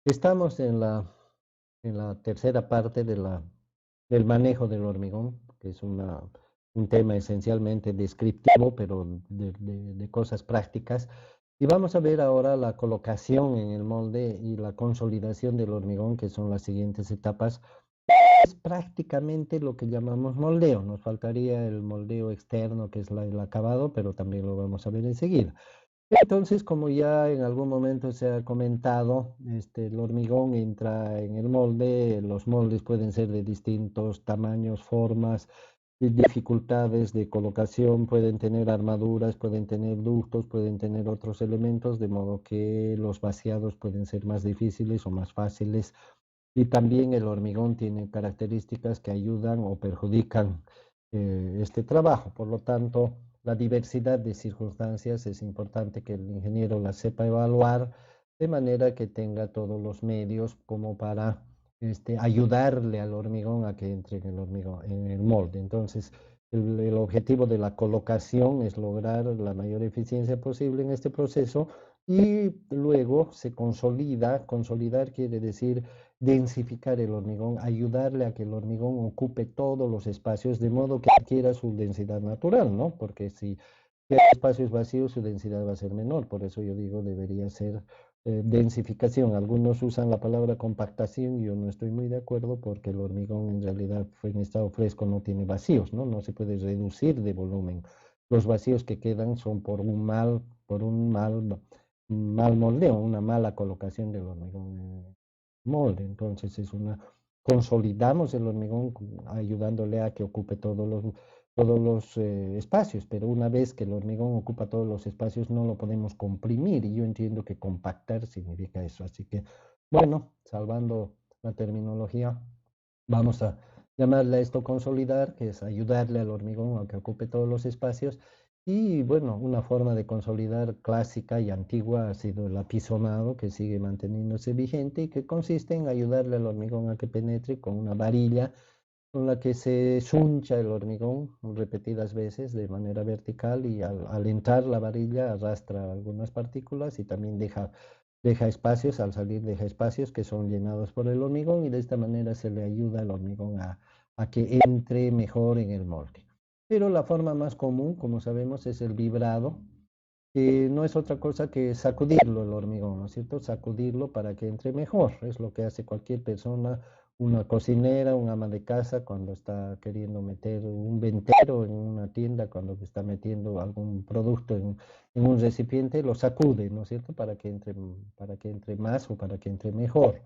Estamos en la tercera parte del manejo del hormigón, que es un tema esencialmente descriptivo, pero de cosas prácticas. Y vamos a ver ahora la colocación en el molde y la consolidación del hormigón, que son las siguientes etapas. Es prácticamente lo que llamamos moldeo. Nos faltaría el moldeo externo, que es el acabado, pero también lo vamos a ver enseguida. Entonces, como ya en algún momento se ha comentado, el hormigón entra en el molde, los moldes pueden ser de distintos tamaños, formas, y dificultades de colocación, pueden tener armaduras, pueden tener ductos, pueden tener otros elementos, de modo que los vaciados pueden ser más difíciles o más fáciles. Y también el hormigón tiene características que ayudan o perjudican este trabajo. Por lo tanto, la diversidad de circunstancias es importante que el ingeniero la sepa evaluar de manera que tenga todos los medios como para ayudarle al hormigón a que entre en el hormigón, en el molde. Entonces, el objetivo de la colocación es lograr la mayor eficiencia posible en este proceso y luego se consolida. Consolidar quiere decir densificar el hormigón, ayudarle a que el hormigón ocupe todos los espacios de modo que adquiera su densidad natural, ¿no? Porque si hay espacios vacíos, su densidad va a ser menor. Por eso yo digo, debería ser densificación. Algunos usan la palabra compactación, yo no estoy muy de acuerdo porque el hormigón en realidad en estado fresco no tiene vacíos, ¿no? No se puede reducir de volumen. Los vacíos que quedan son por un mal moldeo, una mala colocación del hormigón en el molde. Entonces consolidamos el hormigón ayudándole a que ocupe todos los espacios, pero una vez que el hormigón ocupa todos los espacios no lo podemos comprimir y yo entiendo que compactar significa eso. Así que, bueno, salvando la terminología, vamos a llamarle a esto consolidar, que es ayudarle al hormigón a que ocupe todos los espacios. Y bueno, una forma de consolidar clásica y antigua ha sido el apisonado, que sigue manteniéndose vigente y que consiste en ayudarle al hormigón a que penetre con una varilla con la que se suncha el hormigón repetidas veces de manera vertical y al entrar la varilla arrastra algunas partículas y también deja espacios, al salir deja espacios que son llenados por el hormigón y de esta manera se le ayuda al hormigón a que entre mejor en el molde. Pero la forma más común, como sabemos, es el vibrado, que no es otra cosa que sacudirlo el hormigón, ¿no es cierto? Sacudirlo para que entre mejor. Es lo que hace cualquier persona, una cocinera, un ama de casa, cuando está queriendo meter un ventero en una tienda, cuando está metiendo algún producto en un recipiente, lo sacude, ¿no es cierto? Para que entre más o para que entre mejor.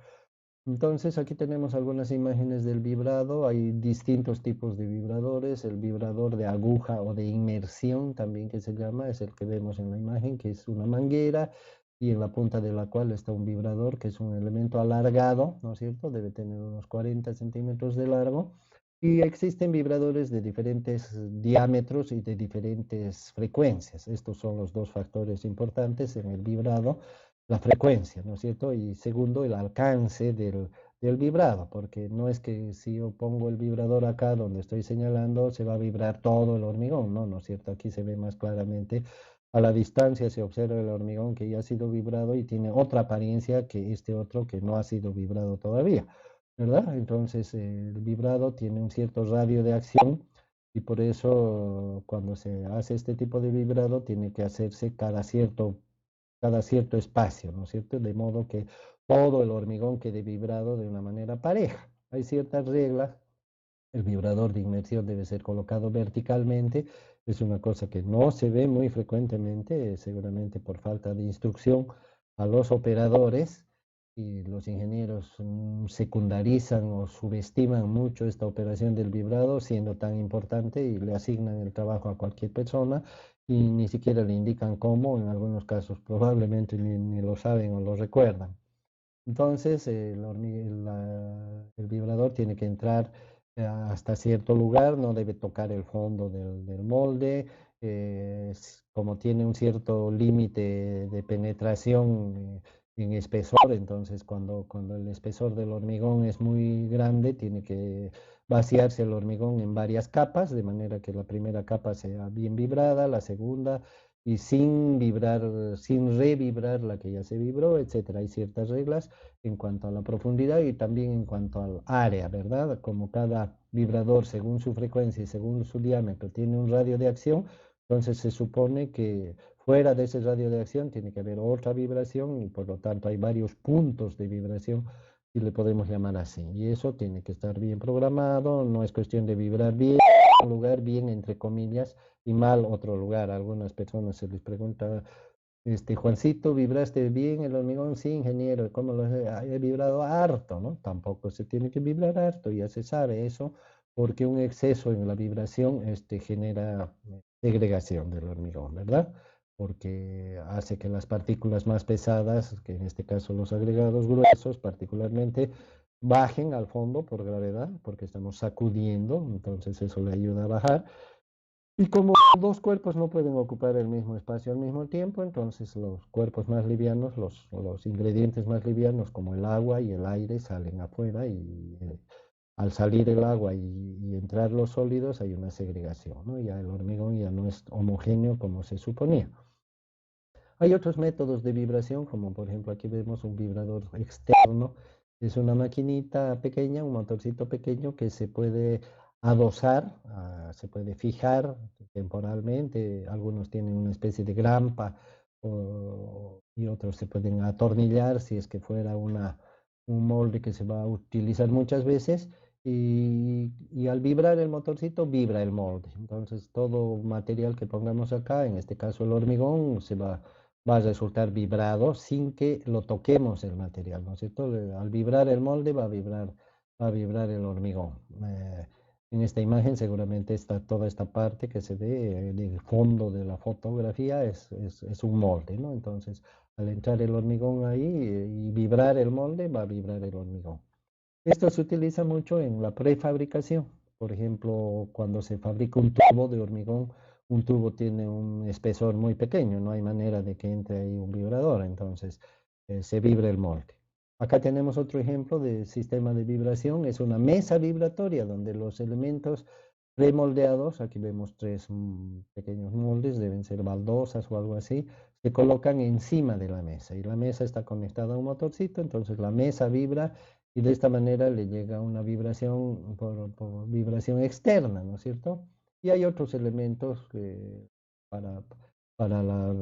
Entonces aquí tenemos algunas imágenes del vibrado. Hay distintos tipos de vibradores. El vibrador de aguja o de inmersión también que se llama, es el que vemos en la imagen, que es una manguera y en la punta de la cual está un vibrador, que es un elemento alargado, ¿no es cierto? Debe tener unos 40 centímetros de largo. Y existen vibradores de diferentes diámetros y de diferentes frecuencias. Estos son los dos factores importantes en el vibrado, la frecuencia, ¿no es cierto? Y segundo, el alcance del vibrado, porque no es que si yo pongo el vibrador acá donde estoy señalando, se va a vibrar todo el hormigón, ¿no? ¿No es cierto? Aquí se ve más claramente. A la distancia se observa el hormigón que ya ha sido vibrado y tiene otra apariencia que este otro que no ha sido vibrado todavía, ¿verdad? Entonces el vibrado tiene un cierto radio de acción y por eso cuando se hace este tipo de vibrado tiene que hacerse cada cierto espacio, ¿no es cierto? De modo que todo el hormigón quede vibrado de una manera pareja. Hay ciertas reglas. El vibrador de inmersión debe ser colocado verticalmente. Es una cosa que no se ve muy frecuentemente, seguramente por falta de instrucción a los operadores y los ingenieros secundarizan o subestiman mucho esta operación del vibrado, siendo tan importante y le asignan el trabajo a cualquier persona y ni siquiera le indican cómo, en algunos casos probablemente ni lo saben o lo recuerdan. Entonces, el vibrador tiene que entrar hasta cierto lugar, no debe tocar el fondo del molde, como tiene un cierto límite de penetración en espesor, entonces cuando el espesor del hormigón es muy grande, tiene que vaciarse el hormigón en varias capas, de manera que la primera capa sea bien vibrada, la segunda y sin vibrar, sin revibrar la que ya se vibró, etcétera. Hay ciertas reglas en cuanto a la profundidad y también en cuanto al área, ¿verdad? Como cada vibrador, según su frecuencia y según su diámetro, tiene un radio de acción, entonces se supone que fuera de ese radio de acción tiene que haber otra vibración y por lo tanto hay varios puntos de vibración y le podemos llamar así. Y eso tiene que estar bien programado, no es cuestión de vibrar bien, un lugar bien entre comillas y mal otro lugar. A algunas personas se les pregunta, Juancito, ¿vibraste bien el hormigón? Sí, ingeniero, ¿cómo lo he? He vibrado harto, ¿no? Tampoco se tiene que vibrar harto, ya se sabe eso, porque un exceso en la vibración genera segregación del hormigón, ¿verdad? Porque hace que las partículas más pesadas, que en este caso los agregados gruesos particularmente, bajen al fondo por gravedad, porque estamos sacudiendo, entonces eso le ayuda a bajar. Y como dos cuerpos no pueden ocupar el mismo espacio al mismo tiempo, entonces los cuerpos más livianos, los ingredientes más livianos como el agua y el aire salen afuera y al salir el agua y entrar los sólidos hay una segregación, ¿no? Ya el hormigón ya no es homogéneo como se suponía. Hay otros métodos de vibración, como por ejemplo aquí vemos un vibrador externo. Es una maquinita pequeña, un motorcito pequeño que se puede adosar, se puede fijar temporalmente. Algunos tienen una especie de grampa y otros se pueden atornillar si es que fuera un molde que se va a utilizar muchas veces. Y al vibrar el motorcito, vibra el molde. Entonces todo material que pongamos acá, en este caso el hormigón, va a resultar vibrado sin que lo toquemos el material, ¿no es cierto? Al vibrar el molde va a vibrar el hormigón. En esta imagen seguramente está toda esta parte que se ve de fondo de la fotografía es un molde, ¿no? Entonces, al entrar el hormigón ahí y vibrar el molde, va a vibrar el hormigón. Esto se utiliza mucho en la prefabricación. Por ejemplo, cuando se fabrica un tubo de hormigón, un tubo tiene un espesor muy pequeño, no hay manera de que entre ahí un vibrador, entonces se vibra el molde. Acá tenemos otro ejemplo de sistema de vibración, es una mesa vibratoria donde los elementos premoldeados, aquí vemos tres pequeños moldes, deben ser baldosas o algo así, se colocan encima de la mesa y la mesa está conectada a un motorcito, entonces la mesa vibra y de esta manera le llega una vibración por vibración externa, ¿no es cierto? Y hay otros elementos para, para, la,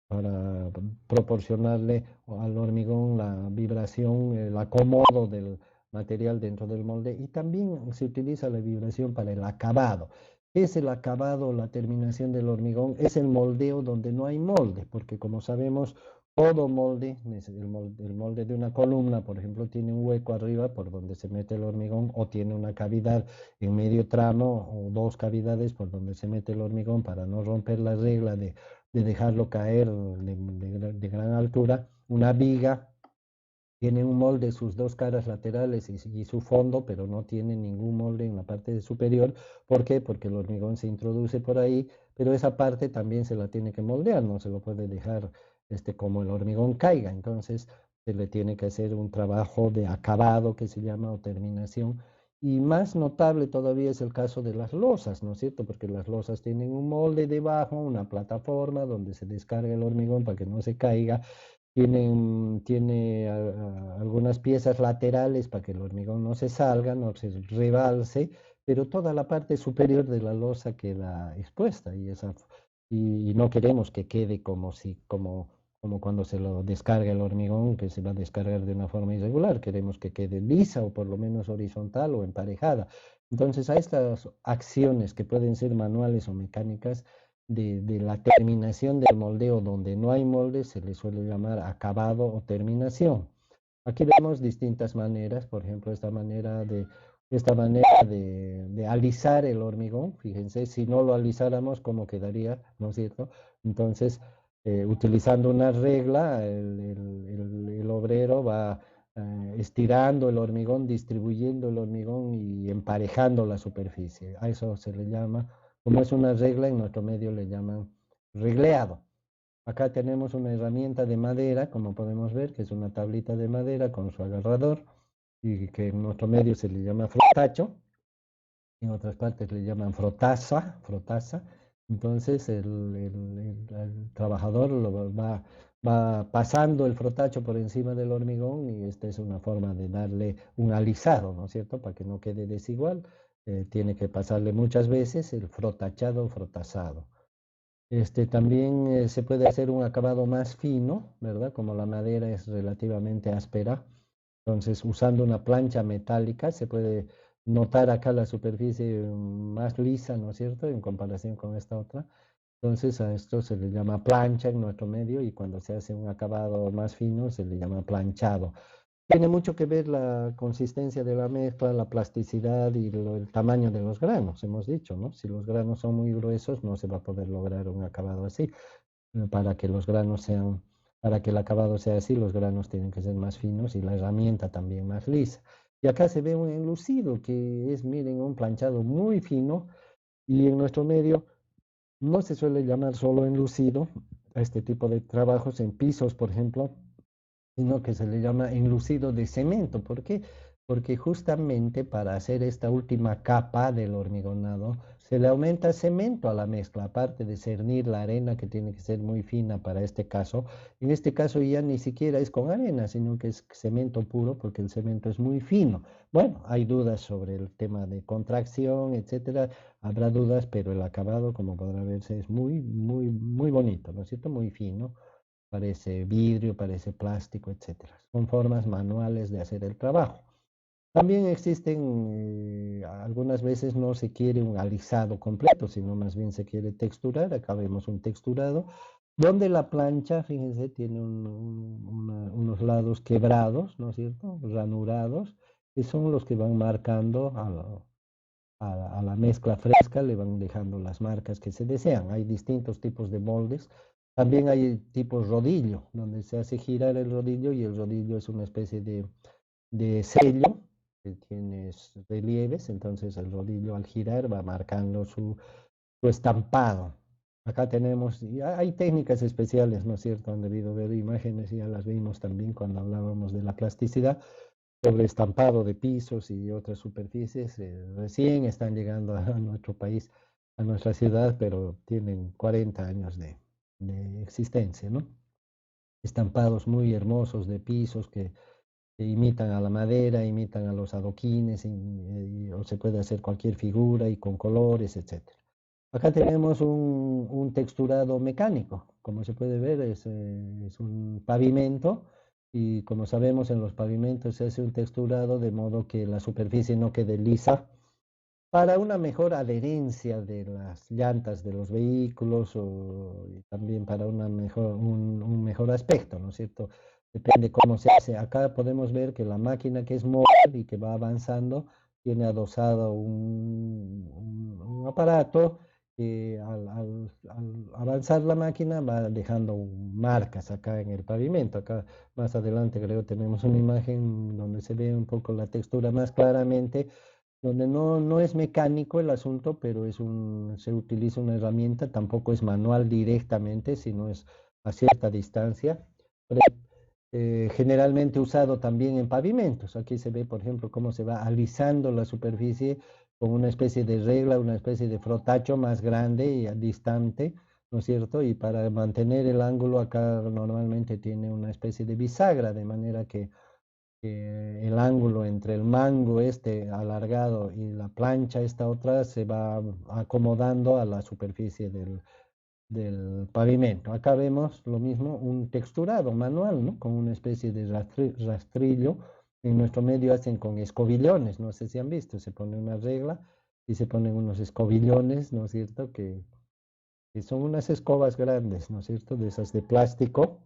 para proporcionarle al hormigón la vibración, el acomodo del material dentro del molde y también se utiliza la vibración para el acabado. ¿Qué es el acabado, la terminación del hormigón? Es el moldeo donde no hay molde, porque como sabemos, todo molde, el molde de una columna, por ejemplo, tiene un hueco arriba por donde se mete el hormigón o tiene una cavidad en medio tramo o dos cavidades por donde se mete el hormigón para no romper la regla de dejarlo caer de gran altura. Una viga tiene un molde, sus dos caras laterales y su fondo, pero no tiene ningún molde en la parte superior. ¿Por qué? Porque el hormigón se introduce por ahí, pero esa parte también se la tiene que moldear, no se lo puede dejar como el hormigón caiga. Entonces se le tiene que hacer un trabajo de acabado que se llama o terminación. Y más notable todavía es el caso de las losas, ¿no es cierto? Porque las losas tienen un molde debajo, una plataforma donde se descarga el hormigón para que no se caiga tiene algunas piezas laterales para que el hormigón no se salga, no se rebalse, pero toda la parte superior de la losa queda expuesta y no queremos que quede como cuando se lo descarga el hormigón, que se va a descargar de una forma irregular, queremos que quede lisa o por lo menos horizontal o emparejada. Entonces a estas acciones que pueden ser manuales o mecánicas, de la terminación del moldeo donde no hay molde se le suele llamar acabado o terminación. Aquí vemos distintas maneras, por ejemplo, esta manera de alisar el hormigón. Fíjense, si no lo alisáramos, ¿cómo quedaría? ¿No es cierto? Entonces, utilizando una regla, el obrero va estirando el hormigón, distribuyendo el hormigón y emparejando la superficie. A eso se le llama, como es una regla, en nuestro medio le llaman regleado. Acá tenemos una herramienta de madera, como podemos ver, que es una tablita de madera con su agarrador y que en nuestro medio se le llama frotacho, en otras partes le llaman frotasa, Entonces el trabajador va pasando el frotacho por encima del hormigón y esta es una forma de darle un alisado, ¿no es cierto? Para que no quede desigual, tiene que pasarle muchas veces el frotachado o frotasado. También se puede hacer un acabado más fino, ¿verdad? Como la madera es relativamente áspera, entonces usando una plancha metálica se puede notar acá la superficie más lisa, ¿no es cierto? En comparación con esta otra. Entonces a esto se le llama plancha en nuestro medio y cuando se hace un acabado más fino se le llama planchado. Tiene mucho que ver la consistencia de la mezcla, la plasticidad y el tamaño de los granos, hemos dicho, ¿no? Si los granos son muy gruesos, no se va a poder lograr un acabado así. Para que los granos sean, para que el acabado sea así, los granos tienen que ser más finos y la herramienta también más lisa. Y acá se ve un enlucido que es, miren, un planchado muy fino y en nuestro medio no se suele llamar solo enlucido a este tipo de trabajos en pisos, por ejemplo, sino que se le llama enlucido de cemento. ¿Por qué? Porque justamente para hacer esta última capa del hormigonado se le aumenta cemento a la mezcla, aparte de cernir la arena que tiene que ser muy fina para este caso. En este caso ya ni siquiera es con arena, sino que es cemento puro porque el cemento es muy fino. Bueno, hay dudas sobre el tema de contracción, etcétera. Habrá dudas, pero el acabado, como podrá verse, es muy, muy, muy bonito, ¿no es cierto? Muy fino. Parece vidrio, parece plástico, etcétera. Son formas manuales de hacer el trabajo. También existen, algunas veces no se quiere un alisado completo, sino más bien se quiere texturar. Acá vemos un texturado, donde la plancha, fíjense, tiene unos lados quebrados, ¿no es cierto? Ranurados, que son los que van marcando a la mezcla fresca, le van dejando las marcas que se desean. Hay distintos tipos de moldes. También hay tipos rodillo, donde se hace girar el rodillo y el rodillo es una especie de sello que tiene relieves, entonces el rodillo al girar va marcando su estampado. Acá tenemos, y hay técnicas especiales, ¿no es cierto? Han debido ver imágenes y ya las vimos también cuando hablábamos de la plasticidad, sobre estampado de pisos y otras superficies. Recién están llegando a nuestro país, a nuestra ciudad, pero tienen 40 años de existencia, ¿no? Estampados muy hermosos de pisos que imitan a la madera, imitan a los adoquines, o se puede hacer cualquier figura y con colores, etcétera. Acá tenemos un texturado mecánico, como se puede ver, es un pavimento y como sabemos en los pavimentos se hace un texturado de modo que la superficie no quede lisa para una mejor adherencia de las llantas de los vehículos y también para un mejor aspecto, ¿no es cierto? Depende cómo se hace. Acá podemos ver que la máquina que es móvil y que va avanzando tiene adosado un aparato que al avanzar la máquina va dejando marcas acá en el pavimento. Acá más adelante creo tenemos una imagen donde se ve un poco la textura más claramente donde no es mecánico el asunto, pero se utiliza una herramienta, tampoco es manual directamente, sino es a cierta distancia, generalmente usado también en pavimentos. Aquí se ve, por ejemplo, cómo se va alisando la superficie con una especie de regla, una especie de frotacho más grande y distante, ¿no es cierto? Y para mantener el ángulo acá normalmente tiene una especie de bisagra, de manera que el ángulo entre el mango este alargado y la plancha esta otra se va acomodando a la superficie del pavimento. Acá vemos lo mismo, un texturado manual, ¿no? Con una especie de rastrillo. En nuestro medio hacen con escobillones, no sé si han visto, se pone una regla y se ponen unos escobillones, ¿no es cierto? Que son unas escobas grandes, ¿no es cierto? De esas de plástico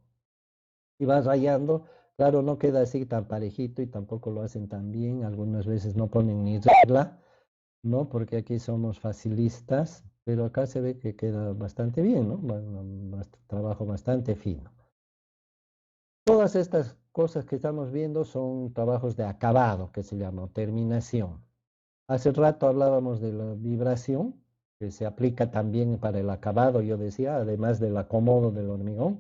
y vas rayando. Claro, no queda así tan parejito y tampoco lo hacen tan bien. Algunas veces no ponen ni regla, ¿no? Porque aquí somos facilistas, pero acá se ve que queda bastante bien, ¿no? Trabajo bastante fino. Todas estas cosas que estamos viendo son trabajos de acabado, que se llama, o terminación. Hace rato hablábamos de la vibración, que se aplica también para el acabado, yo decía, además del acomodo del hormigón.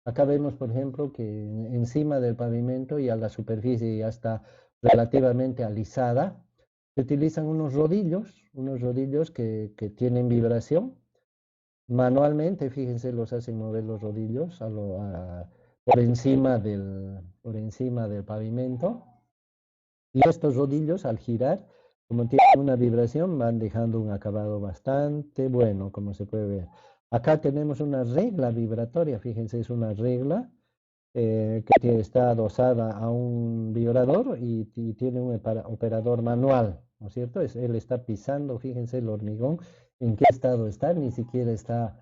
Acá vemos, por ejemplo, que encima del pavimento y a la superficie ya está relativamente alisada. Se utilizan unos rodillos que tienen vibración Manualmente, fíjense, los hacen mover los rodillos por encima del pavimento. Y estos rodillos, al girar, como tienen una vibración, van dejando un acabado bastante bueno, como se puede ver. Acá tenemos una regla vibratoria, fíjense, es una regla que está adosada a un vibrador y tiene un operador manual, ¿no es cierto? Él está pisando, fíjense el hormigón, en qué estado está, ni siquiera está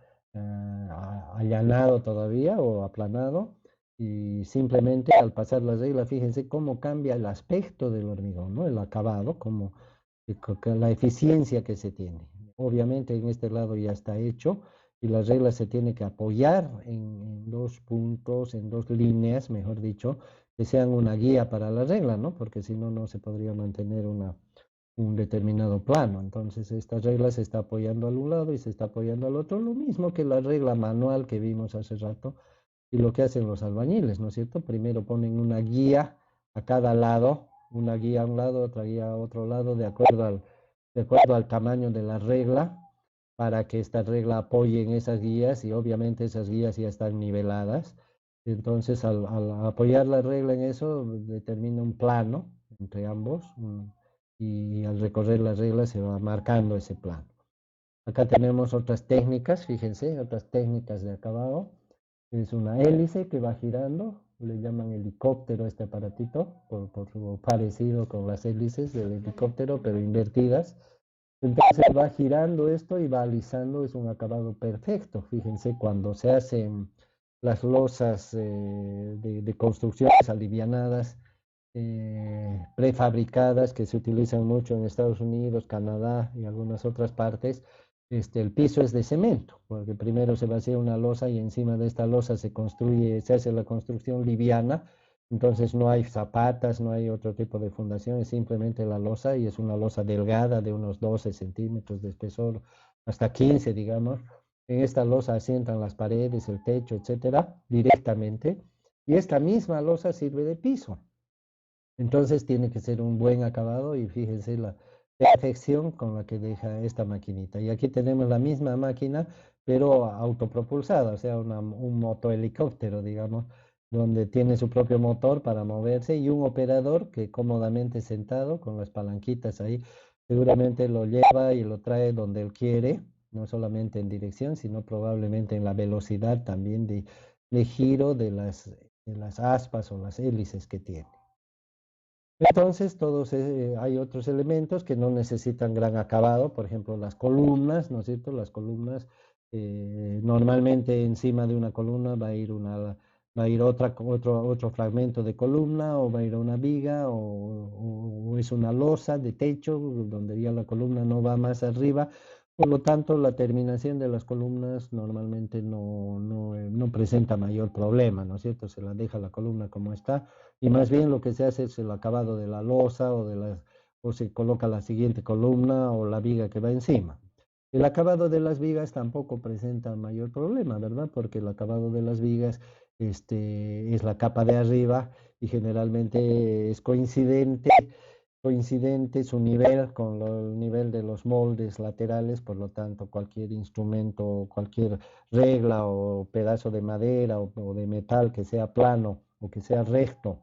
allanado todavía o aplanado. Y simplemente al pasar la regla, fíjense cómo cambia el aspecto del hormigón, ¿no? El acabado, como la eficiencia que se tiene. Obviamente en este lado ya está hecho y la regla se tiene que apoyar en dos puntos, en dos líneas, mejor dicho, que sean una guía para la regla, ¿no? Porque si no, no se podría mantener un determinado plano. Entonces, esta regla se está apoyando al un lado y se está apoyando al otro, lo mismo que la regla manual que vimos hace rato y lo que hacen los albañiles, ¿no es cierto? Primero ponen una guía a cada lado, una guía a un lado, otra guía a otro lado, de acuerdo al tamaño de la regla, para que esta regla apoye en esas guías y obviamente esas guías ya están niveladas. Entonces, al apoyar la regla en eso, determina un plano entre ambos y al recorrer la regla se va marcando ese plano. Acá tenemos otras técnicas, fíjense, otras técnicas de acabado. Es una hélice que va girando, le llaman helicóptero a este aparatito, por su parecido con las hélices del helicóptero, pero invertidas. Entonces va girando esto y va alisando, es un acabado perfecto. Fíjense, cuando se hacen las losas de construcciones alivianadas, prefabricadas, que se utilizan mucho en Estados Unidos, Canadá y algunas otras partes, el piso es de cemento, porque primero se vacía una losa y encima de esta losa se construye, se hace la construcción liviana, entonces no hay zapatas, no hay otro tipo de fundación, es simplemente la losa y es una losa delgada de unos 12 centímetros de espesor, hasta 15, digamos. En esta losa asientan las paredes, el techo, etcétera, directamente, y esta misma losa sirve de piso. Entonces tiene que ser un buen acabado y fíjense la perfección con la que deja esta maquinita. Y aquí tenemos la misma máquina, pero autopropulsada, o sea, un motohelicóptero, digamos, donde tiene su propio motor para moverse y un operador que cómodamente sentado con las palanquitas ahí, seguramente lo lleva y lo trae donde él quiere, no solamente en dirección, sino probablemente en la velocidad también de giro de las aspas o las hélices que tiene. Entonces, hay otros elementos que no necesitan gran acabado, por ejemplo, las columnas, ¿no es cierto? Las columnas, normalmente encima de una columna va a ir otro fragmento de columna, o va a ir una viga, o es una losa de techo, donde ya la columna no va más arriba. Por lo tanto, la terminación de las columnas normalmente no presenta mayor problema, ¿no es cierto? Se la deja la columna como está y más bien lo que se hace es el acabado de la losa o se coloca la siguiente columna o la viga que va encima. El acabado de las vigas tampoco presenta mayor problema, ¿verdad? Porque el acabado de las vigas es la capa de arriba y generalmente es coincidente su nivel con el nivel de los moldes laterales, por lo tanto cualquier instrumento, cualquier regla o pedazo de madera o de metal que sea plano o que sea recto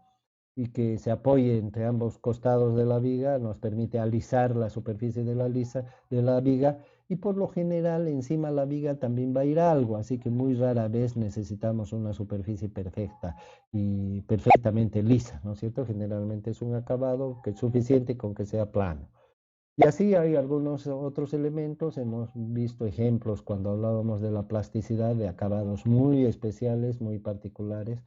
y que se apoye entre ambos costados de la viga, nos permite alisar la superficie de la viga y por lo general encima de la viga también va a ir algo, así que muy rara vez necesitamos una superficie perfecta y perfectamente lisa, ¿no es cierto? Generalmente es un acabado que es suficiente con que sea plano. Y así hay algunos otros elementos, hemos visto ejemplos cuando hablábamos de la plasticidad de acabados muy especiales, muy particulares,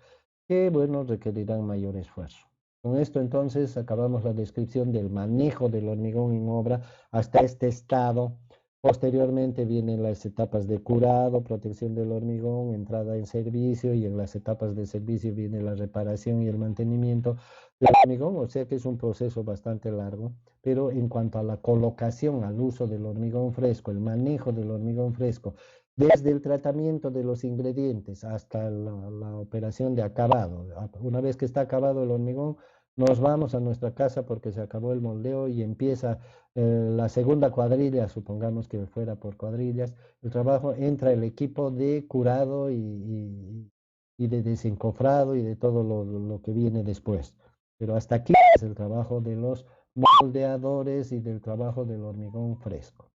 que, bueno, requerirán mayor esfuerzo. Con esto entonces acabamos la descripción del manejo del hormigón en obra hasta este estado. Posteriormente vienen las etapas de curado, protección del hormigón, entrada en servicio y en las etapas de servicio viene la reparación y el mantenimiento del hormigón, o sea que es un proceso bastante largo, pero en cuanto a la colocación, al uso del hormigón fresco, el manejo del hormigón fresco, desde el tratamiento de los ingredientes hasta la operación de acabado. Una vez que está acabado el hormigón, nos vamos a nuestra casa porque se acabó el moldeo y empieza la segunda cuadrilla, supongamos que fuera por cuadrillas, el trabajo, entra el equipo de curado y de desencofrado y de todo lo que viene después. Pero hasta aquí es el trabajo de los moldeadores y del trabajo del hormigón fresco.